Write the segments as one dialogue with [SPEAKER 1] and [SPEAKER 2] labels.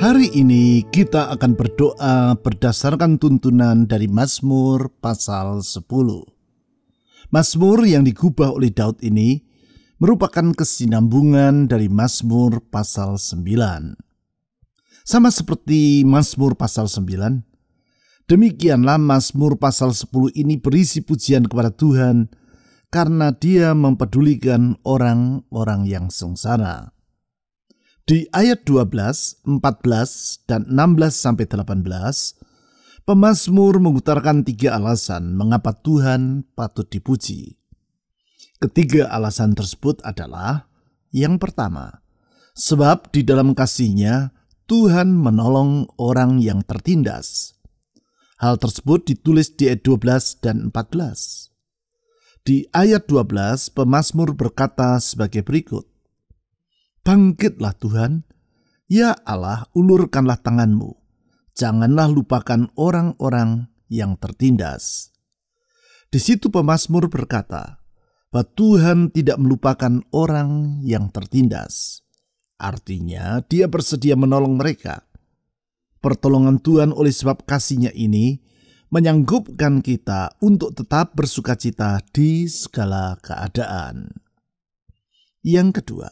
[SPEAKER 1] Hari ini kita akan berdoa berdasarkan tuntunan dari Mazmur pasal 10. Mazmur yang digubah oleh Daud ini merupakan kesinambungan dari Mazmur pasal 9. Sama seperti Mazmur pasal 9, demikianlah Mazmur pasal 10 ini berisi pujian kepada Tuhan karena Dia mempedulikan orang-orang yang sengsara. Di ayat 12, 14, dan 16-18, pemazmur mengutarakan 3 alasan mengapa Tuhan patut dipuji. Ketiga alasan tersebut adalah, yang pertama, sebab di dalam kasih-Nya Tuhan menolong orang yang tertindas. Hal tersebut ditulis di ayat 12 dan 14. Di ayat 12, pemazmur berkata sebagai berikut, "Bangkitlah Tuhan, ya Allah, ulurkanlah tangan-Mu. Janganlah lupakan orang-orang yang tertindas." Di situ pemazmur berkata bahwa Tuhan tidak melupakan orang yang tertindas. Artinya Dia bersedia menolong mereka. Pertolongan Tuhan oleh sebab kasih-Nya ini menyanggupkan kita untuk tetap bersukacita di segala keadaan. Yang kedua,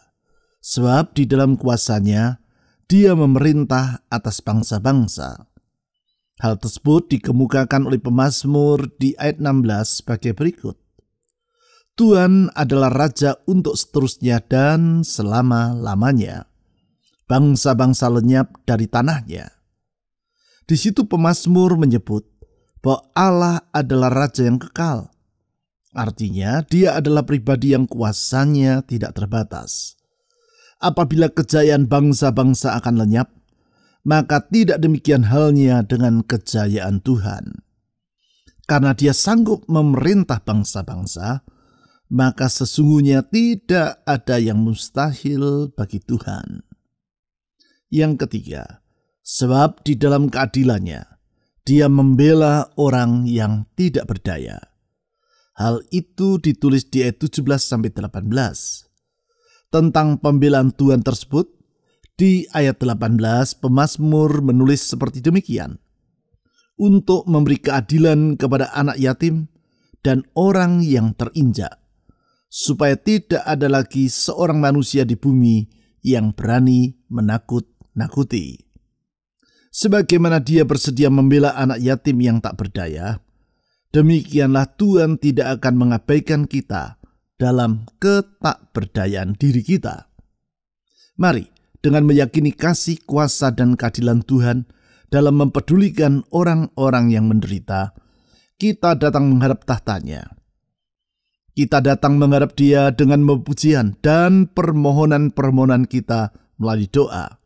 [SPEAKER 1] sebab di dalam kuasa-Nya, Dia memerintah atas bangsa-bangsa. Hal tersebut dikemukakan oleh pemazmur di ayat 16 sebagai berikut. Tuhan adalah Raja untuk seterusnya dan selama-lamanya. Bangsa-bangsa lenyap dari tanah-Nya. Di situ pemazmur menyebut bahwa Allah adalah Raja yang kekal. Artinya Dia adalah pribadi yang kuasanya tidak terbatas. Apabila kejayaan bangsa-bangsa akan lenyap, maka tidak demikian halnya dengan kejayaan Tuhan. Karena Dia sanggup memerintah bangsa-bangsa, maka sesungguhnya tidak ada yang mustahil bagi Tuhan. Yang ketiga, sebab di dalam keadilan-Nya, Dia membela orang yang tidak berdaya. Hal itu ditulis di ayat 17-18. Tentang pembelaan Tuhan tersebut, di ayat 18 pemazmur menulis seperti demikian. Untuk memberi keadilan kepada anak yatim dan orang yang terinjak, supaya tidak ada lagi seorang manusia di bumi yang berani menakut-nakuti. Sebagaimana Dia bersedia membela anak yatim yang tak berdaya, demikianlah Tuhan tidak akan mengabaikan kita dalam ketakberdayaan diri kita. Mari, dengan meyakini kasih, kuasa, dan keadilan Tuhan dalam mempedulikan orang-orang yang menderita, kita datang mengharap tahtanya. Kita datang mengharap Dia dengan pujian dan permohonan-permohonan kita melalui doa.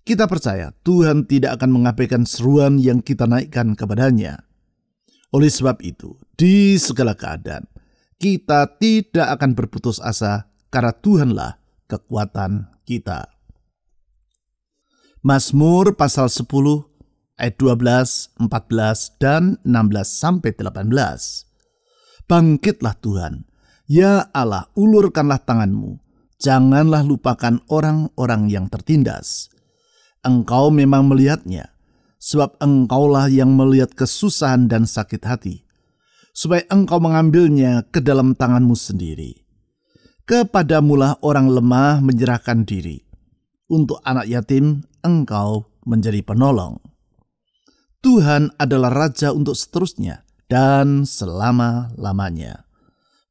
[SPEAKER 1] Kita percaya Tuhan tidak akan mengabaikan seruan yang kita naikkan kepadanya. Oleh sebab itu, di segala keadaan, kita tidak akan berputus asa karena Tuhanlah kekuatan kita. Mazmur pasal 10 ayat 12, 14, dan 16-18. Bangkitlah Tuhan, ya Allah, ulurkanlah tanganmu, janganlah lupakan orang-orang yang tertindas. Engkau memang melihatnya, sebab Engkaulah yang melihat kesusahan dan sakit hati, supaya Engkau mengambilnya ke dalam tanganmu sendiri. Kepadamulah orang lemah menyerahkan diri, untuk anak yatim Engkau menjadi penolong. Tuhan adalah Raja untuk seterusnya dan selama-lamanya.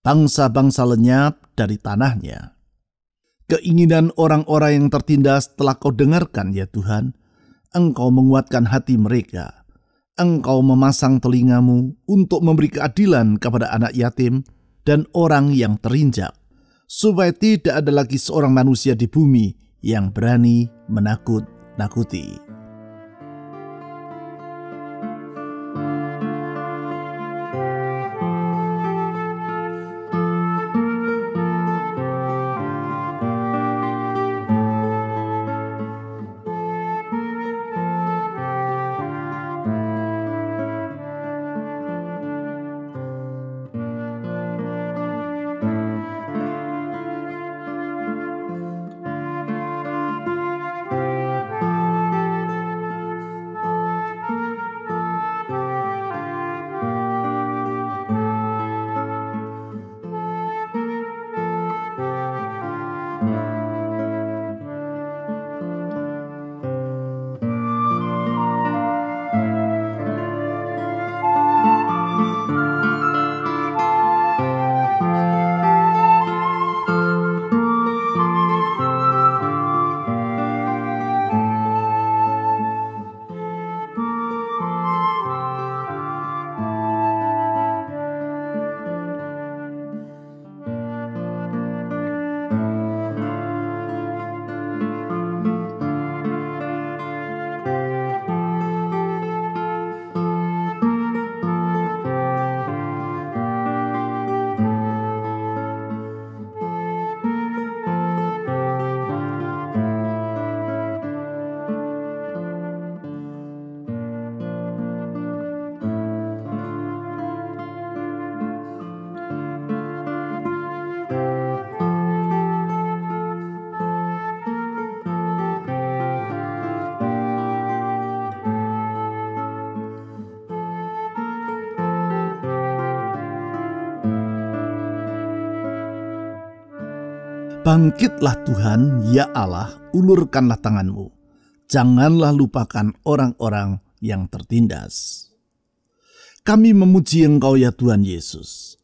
[SPEAKER 1] Bangsa-bangsa lenyap dari tanahnya. Keinginan orang-orang yang tertindas telah Kau dengarkan, ya Tuhan. Engkau menguatkan hati mereka. Engkau memasang telingamu untuk memberi keadilan kepada anak yatim dan orang yang terinjak, supaya tidak ada lagi seorang manusia di bumi yang berani menakut-nakuti. Bangkitlah Tuhan, ya Allah, ulurkanlah tanganmu. Janganlah lupakan orang-orang yang tertindas. Kami memuji Engkau, ya Tuhan Yesus,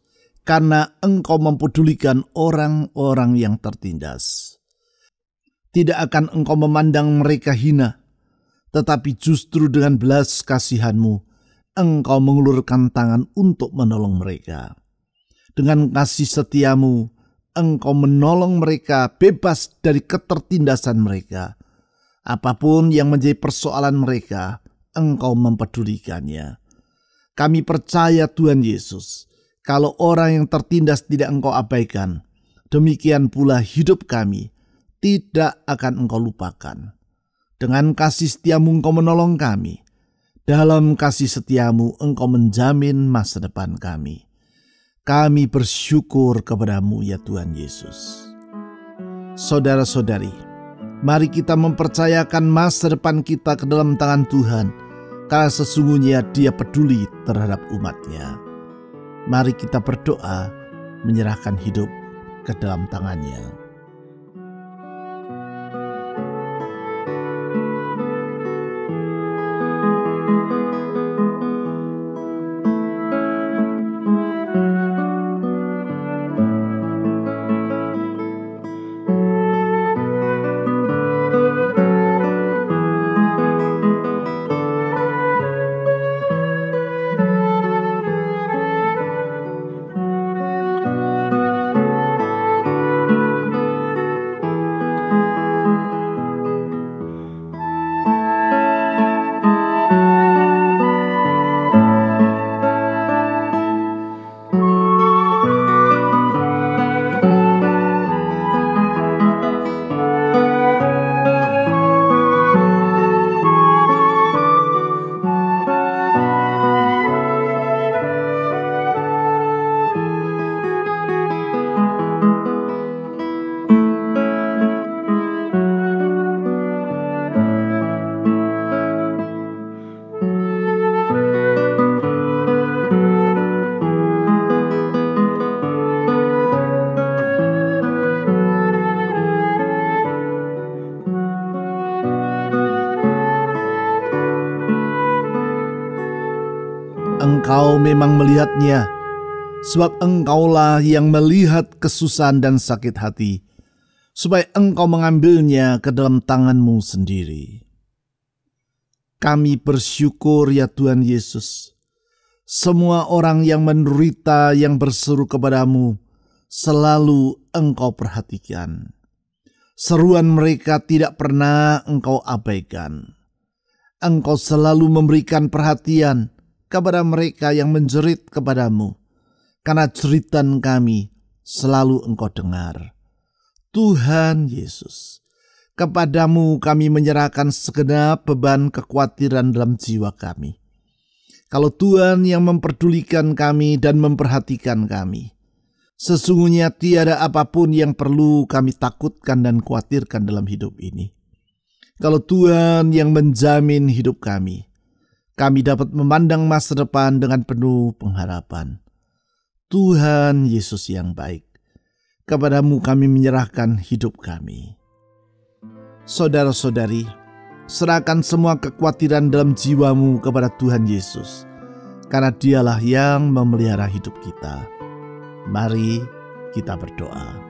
[SPEAKER 1] karena Engkau mempedulikan orang-orang yang tertindas. Tidak akan Engkau memandang mereka hina, tetapi justru dengan belas kasihan-Mu, Engkau mengulurkan tangan untuk menolong mereka. Dengan kasih setia-Mu, Engkau menolong mereka bebas dari ketertindasan mereka. Apapun yang menjadi persoalan mereka, Engkau mempedulikannya. Kami percaya Tuhan Yesus, kalau orang yang tertindas tidak Engkau abaikan, demikian pula hidup kami tidak akan Engkau lupakan. Dengan kasih setia-Mu Engkau menolong kami. Dalam kasih setia-Mu Engkau menjamin masa depan kami. Kami bersyukur kepada-Mu, ya Tuhan Yesus. Saudara-saudari, mari kita mempercayakan masa depan kita ke dalam tangan Tuhan, karena sesungguhnya Dia peduli terhadap umat-Nya. Mari kita berdoa, menyerahkan hidup ke dalam tangan-Nya. Engkau memang melihatnya, sebab Engkaulah yang melihat kesusahan dan sakit hati, supaya Engkau mengambilnya ke dalam tangan-Mu sendiri. Kami bersyukur ya Tuhan Yesus, semua orang yang menderita, yang berseru kepada-Mu, selalu Engkau perhatikan. Seruan mereka tidak pernah Engkau abaikan. Engkau selalu memberikan perhatian kepada mereka yang menjerit kepada-Mu, karena jeritan kami selalu Engkau dengar. Tuhan Yesus, kepada-Mu kami menyerahkan segenap beban kekhawatiran dalam jiwa kami. Kalau Tuhan yang memperdulikan kami dan memperhatikan kami, sesungguhnya tiada apapun yang perlu kami takutkan dan khawatirkan dalam hidup ini. Kalau Tuhan yang menjamin hidup kami dapat memandang masa depan dengan penuh pengharapan. Tuhan Yesus yang baik, kepada-Mu kami menyerahkan hidup kami. Saudara-saudari, serahkan semua kekhawatiran dalam jiwamu kepada Tuhan Yesus, karena Dialah yang memelihara hidup kita. Mari kita berdoa.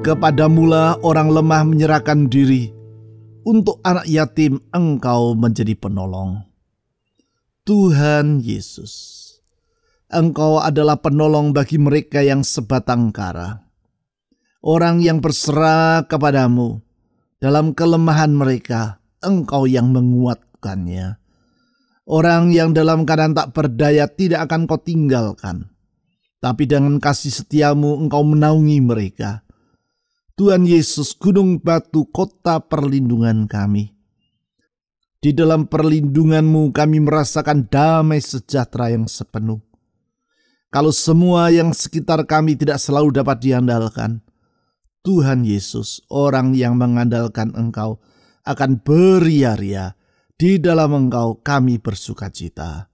[SPEAKER 1] Kepadamulah orang lemah menyerahkan diri, untuk anak yatim Engkau menjadi penolong. Tuhan Yesus, Engkau adalah penolong bagi mereka yang sebatang kara. Orang yang berserah kepadamu, dalam kelemahan mereka, Engkau yang menguatkannya. Orang yang dalam keadaan tak berdaya tidak akan Kau tinggalkan, tapi dengan kasih setiamu Engkau menaungi mereka. Tuhan Yesus, gunung batu kota perlindungan kami. Di dalam perlindungan-Mu kami merasakan damai sejahtera yang sepenuh. Kalau semua yang sekitar kami tidak selalu dapat diandalkan, Tuhan Yesus, orang yang mengandalkan Engkau akan beria-ria. Di dalam Engkau kami bersukacita.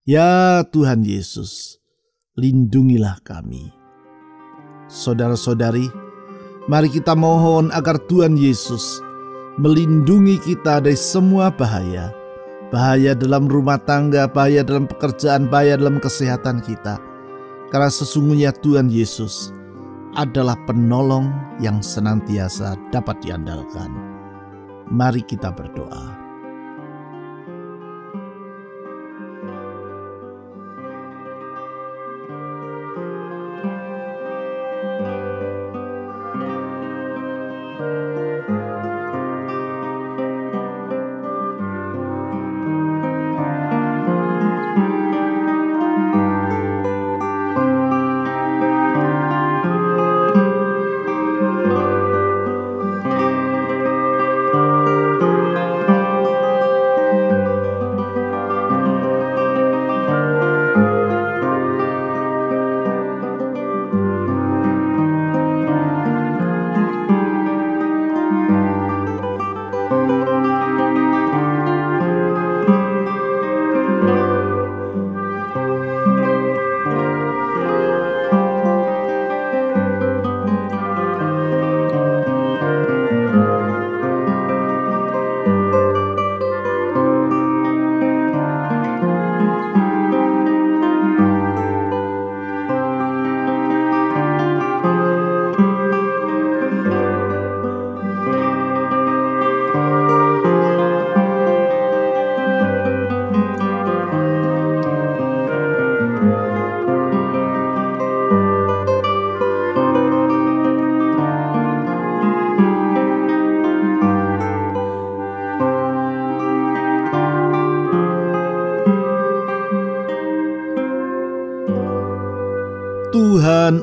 [SPEAKER 1] Ya Tuhan Yesus, lindungilah kami. Saudara-saudari, mari kita mohon agar Tuhan Yesus melindungi kita dari semua bahaya. Bahaya dalam rumah tangga, bahaya dalam pekerjaan, bahaya dalam kesehatan kita. Karena sesungguhnya Tuhan Yesus adalah penolong yang senantiasa dapat diandalkan. Mari kita berdoa.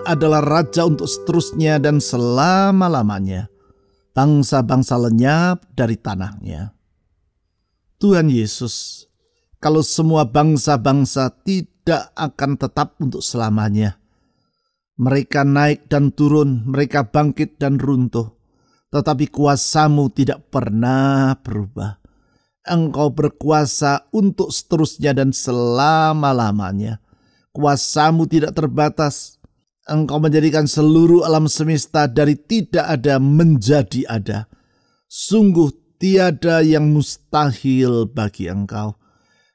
[SPEAKER 1] adalah raja untuk seterusnya dan selama-lamanya. Bangsa-bangsa lenyap dari tanahnya. Tuhan Yesus, kalau semua bangsa-bangsa tidak akan tetap untuk selamanya. Mereka naik dan turun, mereka bangkit dan runtuh. Tetapi kuasa-Mu tidak pernah berubah. Engkau berkuasa untuk seterusnya dan selama-lamanya. Kuasa-Mu tidak terbatas. Engkau menjadikan seluruh alam semesta dari tidak ada menjadi ada. Sungguh tiada yang mustahil bagi Engkau.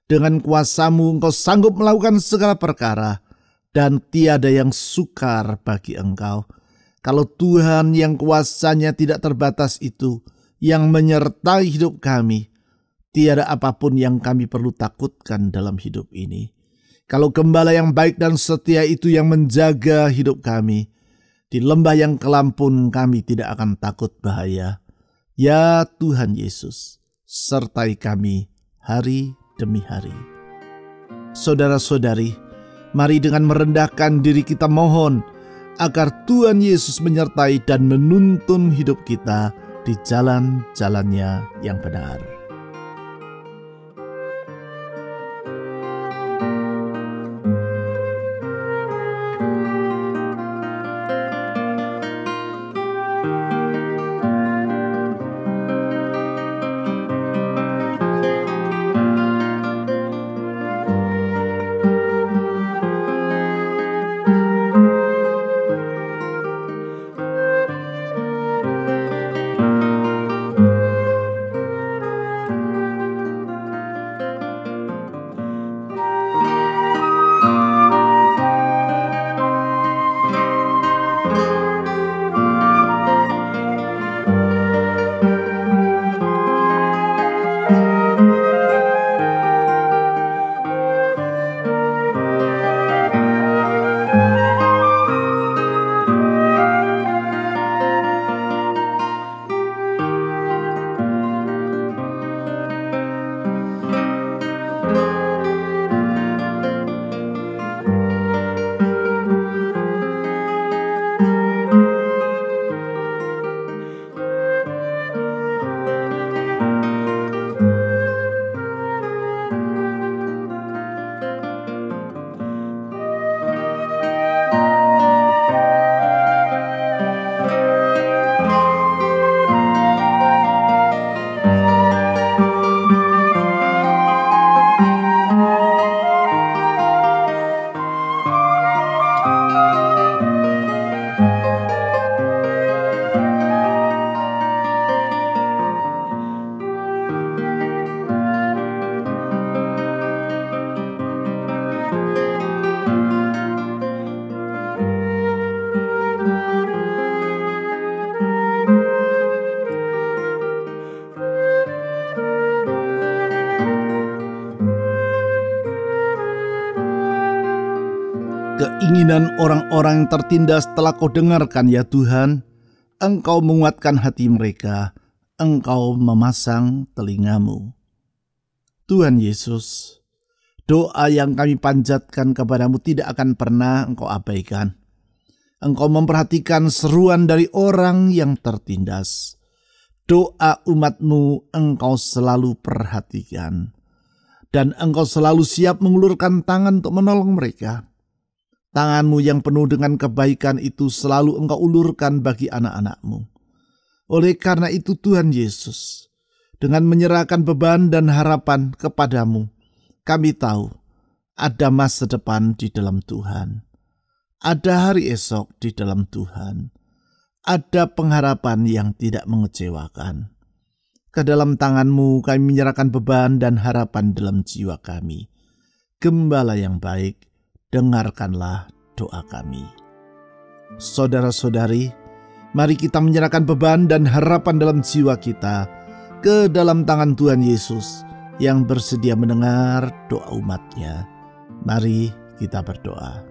[SPEAKER 1] Dengan kuasa-Mu Engkau sanggup melakukan segala perkara, dan tiada yang sukar bagi Engkau. Kalau Tuhan yang kuasanya tidak terbatas itu yang menyertai hidup kami, tiada apapun yang kami perlu takutkan dalam hidup ini. Kalau gembala yang baik dan setia itu yang menjaga hidup kami, di lembah yang kelam pun kami tidak akan takut bahaya. Ya Tuhan Yesus, sertai kami hari demi hari. Saudara-saudari, mari dengan merendahkan diri kita mohon agar Tuhan Yesus menyertai dan menuntun hidup kita di jalan-jalannya yang benar. Keinginan orang-orang yang tertindas telah Kau dengarkan ya Tuhan. Engkau menguatkan hati mereka. Engkau memasang telingamu. Tuhan Yesus, doa yang kami panjatkan kepadamu tidak akan pernah Engkau abaikan. Engkau memperhatikan seruan dari orang yang tertindas. Doa umat-Mu Engkau selalu perhatikan. Dan Engkau selalu siap mengulurkan tangan untuk menolong mereka. Tangan-Mu yang penuh dengan kebaikan itu selalu Engkau ulurkan bagi anak-anak-Mu. Oleh karena itu Tuhan Yesus, dengan menyerahkan beban dan harapan kepadamu, kami tahu ada masa depan di dalam Tuhan. Ada hari esok di dalam Tuhan. Ada pengharapan yang tidak mengecewakan. Ke dalam tangan-Mu kami menyerahkan beban dan harapan dalam jiwa kami. Gembala yang baik, dengarkanlah doa kami. Saudara-saudari, mari kita menyerahkan beban dan harapan dalam jiwa kita ke dalam tangan Tuhan Yesus yang bersedia mendengar doa umat-Nya. Mari kita berdoa.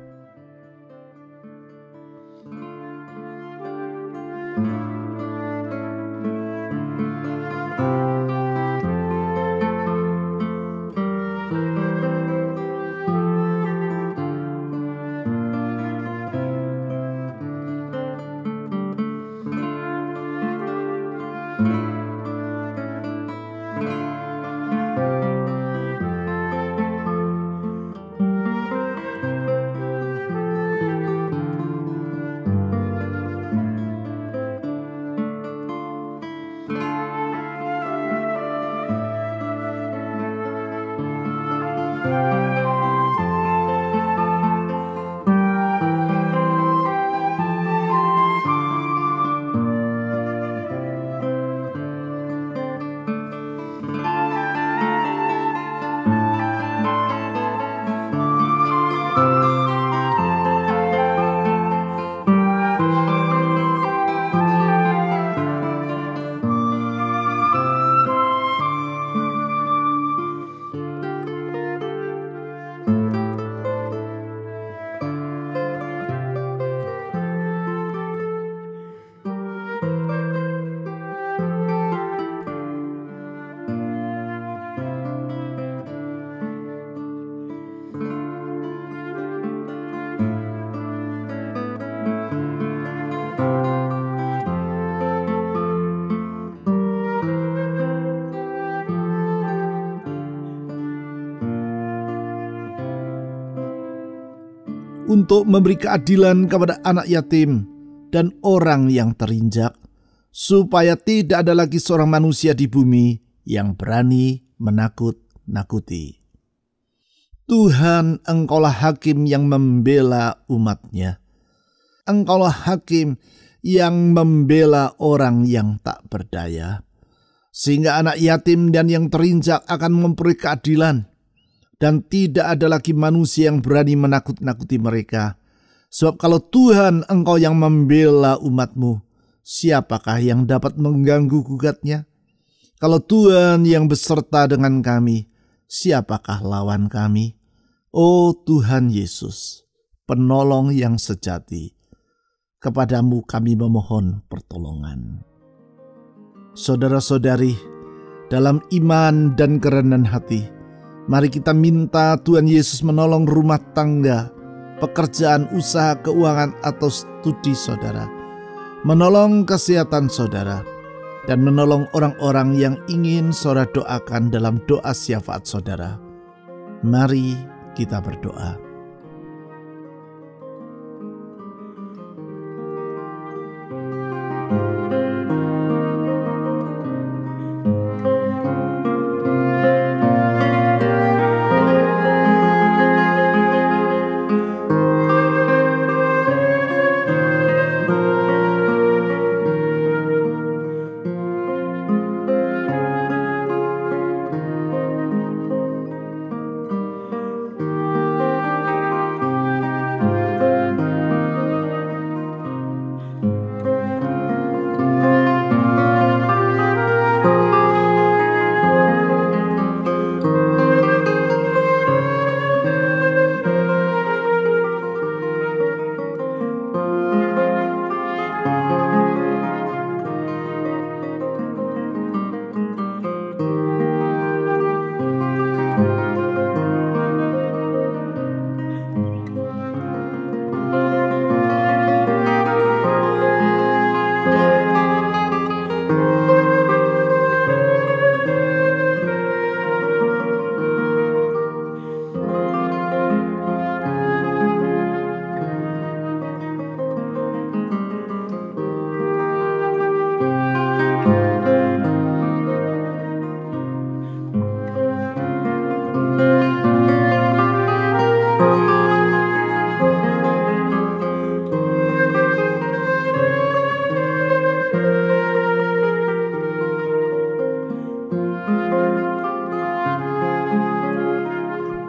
[SPEAKER 1] Untuk memberi keadilan kepada anak yatim dan orang yang terinjak, supaya tidak ada lagi seorang manusia di bumi yang berani menakut-nakuti. Tuhan, Engkaulah hakim yang membela umat-Nya. Engkaulah hakim yang membela orang yang tak berdaya, sehingga anak yatim dan yang terinjak akan memperoleh keadilan. Dan tidak ada lagi manusia yang berani menakut-nakuti mereka. Sebab kalau Tuhan Engkau yang membela umat-Mu, siapakah yang dapat mengganggu gugatnya? Kalau Tuhan yang beserta dengan kami, siapakah lawan kami? Oh Tuhan Yesus, penolong yang sejati, kepadamu kami memohon pertolongan. Saudara-saudari, dalam iman dan kerendahan hati, mari kita minta Tuhan Yesus menolong rumah tangga, pekerjaan, usaha, keuangan, atau studi saudara, menolong kesehatan saudara, dan menolong orang-orang yang ingin saudara doakan dalam doa syafaat saudara. Mari kita berdoa.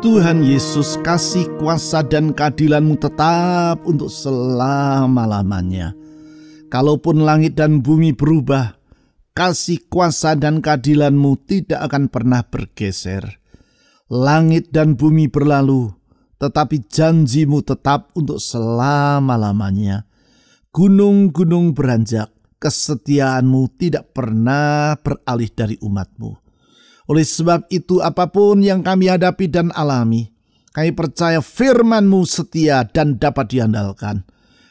[SPEAKER 1] Tuhan Yesus, kasih kuasa dan keadilan-Mu tetap untuk selama-lamanya. Kalaupun langit dan bumi berubah, kasih kuasa dan keadilan-Mu tidak akan pernah bergeser. Langit dan bumi berlalu, tetapi janji-Mu tetap untuk selama-lamanya. Gunung-gunung beranjak, kesetiaan-Mu tidak pernah beralih dari umat-Mu. Oleh sebab itu, apapun yang kami hadapi dan alami, kami percaya firman-Mu setia dan dapat diandalkan.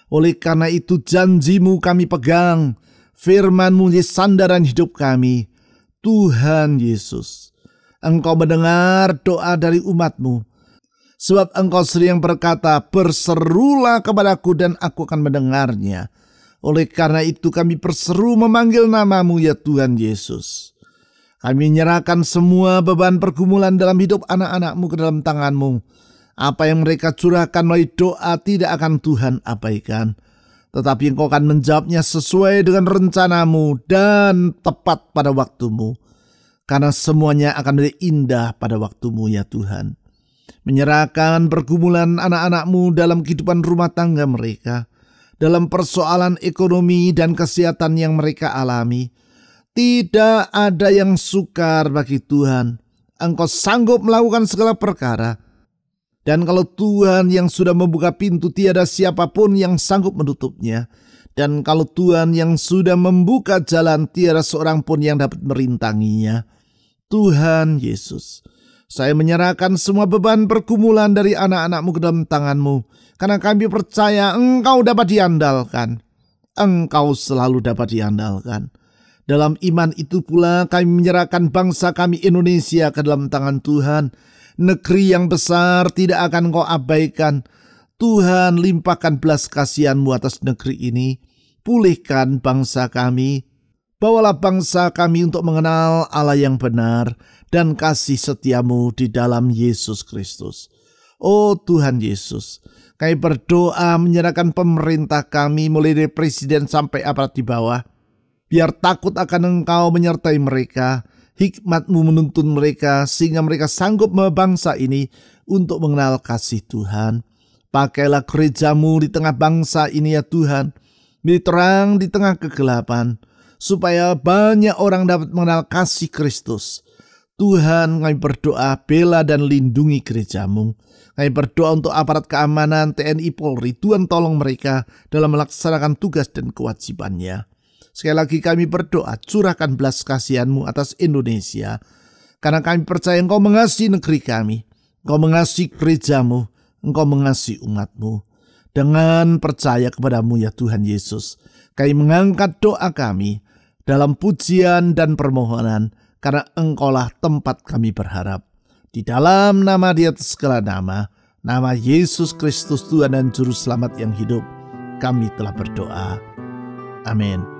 [SPEAKER 1] Oleh karena itu, janji-Mu kami pegang, firman-Mu di sandaran hidup kami. Tuhan Yesus, Engkau mendengar doa dari umat-Mu, sebab Engkau sering berkata, berserulah kepadaku dan aku akan mendengarnya. Oleh karena itu kami berseru memanggil nama-Mu ya Tuhan Yesus. Kami menyerahkan semua beban pergumulan dalam hidup anak-anak-Mu ke dalam tangan-Mu. Apa yang mereka curahkan melalui doa tidak akan Tuhan abaikan, tetapi Engkau akan menjawabnya sesuai dengan rencana-Mu dan tepat pada waktu-Mu. Karena semuanya akan menjadi indah pada waktu-Mu ya Tuhan. Menyerahkan pergumulan anak-anak-Mu dalam kehidupan rumah tangga mereka, dalam persoalan ekonomi dan kesehatan yang mereka alami. Tidak ada yang sukar bagi Tuhan. Engkau sanggup melakukan segala perkara. Dan kalau Tuhan yang sudah membuka pintu, tiada siapapun yang sanggup menutupnya. Dan kalau Tuhan yang sudah membuka jalan, tiada seorang pun yang dapat merintanginya. Tuhan Yesus, saya menyerahkan semua beban pergumulan dari anak-anak-Mu ke dalam tangan-Mu. Karena kami percaya Engkau dapat diandalkan. Engkau selalu dapat diandalkan. Dalam iman itu pula kami menyerahkan bangsa kami Indonesia ke dalam tangan Tuhan. Negeri yang besar tidak akan Engkau abaikan. Tuhan, limpahkan belas kasihan-Mu atas negeri ini. Pulihkan bangsa kami. Bawalah bangsa kami untuk mengenal Allah yang benar dan kasih setia-Mu di dalam Yesus Kristus. Oh Tuhan Yesus, kami berdoa menyerahkan pemerintah kami mulai dari presiden sampai aparat di bawah. Biar takut akan Engkau menyertai mereka, hikmat-Mu menuntun mereka sehingga mereka sanggup membawa bangsa ini untuk mengenal kasih Tuhan. Pakailah gereja-Mu di tengah bangsa ini ya Tuhan, menjadi terang di tengah kegelapan, supaya banyak orang dapat mengenal kasih Kristus. Tuhan, kami berdoa bela dan lindungi gereja-Mu. Kami berdoa untuk aparat keamanan TNI Polri. Tuhan tolong mereka dalam melaksanakan tugas dan kewajibannya. Sekali lagi kami berdoa, curahkan belas kasihan-Mu atas Indonesia. Karena kami percaya Engkau mengasihi negeri kami. Engkau mengasihi gereja-Mu. Engkau mengasihi umat-Mu. Dengan percaya kepada-Mu ya Tuhan Yesus, kami mengangkat doa kami dalam pujian dan permohonan. Karena Engkaulah tempat kami berharap. Di dalam nama di atas segala nama, nama Yesus Kristus Tuhan dan Juru Selamat yang hidup, kami telah berdoa. Amin.